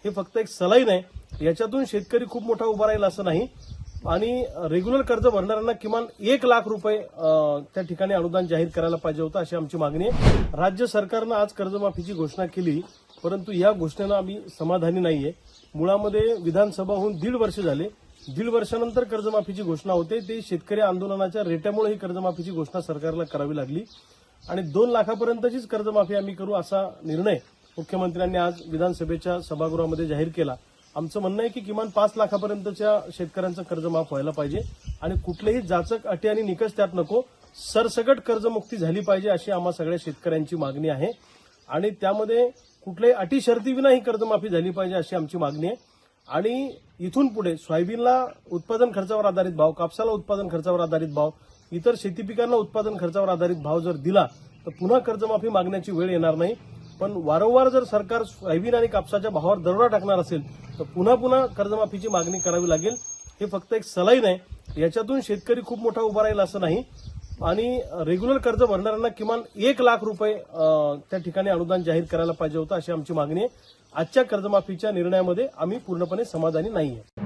हे फक्त एक सलाईन आहे। याच्यातून शेतकरी खूप मोठा उभा राहील असं नाही आणि रेग्युलर कर्ज भरणाऱ्यांना किमान 1 लाख रुपये त्या ठिकाणी अनुदान जाहीर करायला पाहिजे होतं, अशी आमची मागणी आहे। राज्य सरकारनं आज कर्जमाफीची घोषणा केली, परंतु या घोषणेनं आम्ही समाधानी नाहीये। मुळामध्ये विधानसभा होऊन 1.5 वर्ष झाले, 1.5 वर्षानंतर कर्जमाफीची घोषणा होते। ते शेतकरी आंदोलनाच्या रेट्यामुळे ही कर्जमाफीची घोषणा सरकारला करावी लागली आणि 2 लाखापर्यंतचीच कर्जमाफी आम्ही करू असा निर्णय मुख्यमंत्र्यांनी आज विधानसभेच्या सभागृहामध्ये जाहीर केला। आमचं म्हणणं आहे की किमान 5 लाखापर्यंतच्या शेतकऱ्यांचं कर्ज माफ व्हायला पाहिजे आणि कुठलेही जाचक अटी आणि निकष त्यात नको, सरसकट कर्जमुक्ती झाली पाहिजे अशी आम्हा सगळ्या शेतकऱ्यांची मागणी आहे आणि त्यामध्ये कुठल्याही अटी शर्तीविना ही कर्जमाफी झाली पाहिजे अशी आमची मागणी आहे। आणि इथून पुढे सोयाबीनला उत्पादन खर्चावर आधारित भाव, कापसाला उत्पादन खर्चावर आधारित भाव, इतर शेती पिकांना उत्पादन खर्चावर आधारित भाव जर दिला तर पुन्हा कर्जमाफी मागण्याची वेळ येणार नाही। पण वारंवार जर सरकार सोयाबीन आणि कापसाच्या भावावर दरोडा टाकणार असेल तर पुन्हा कर्जमाफीची मागणी करावी लागेल। हे फक्त एक सलाईन आहे। याच्यातून शेतकरी खूप मोठा उभा राहील असं नाही आणि रेग्युलर कर्ज भरणाऱ्यांना किमान 1 लाख रुपये त्या ठिकाणी अनुदान जाहीर करायला पाहिजे होतं, अशी आमची मागणी आहे। आजच्या कर्जमाफीच्या निर्णयामध्ये आम्ही पूर्णपणे समाधानी नाहीये।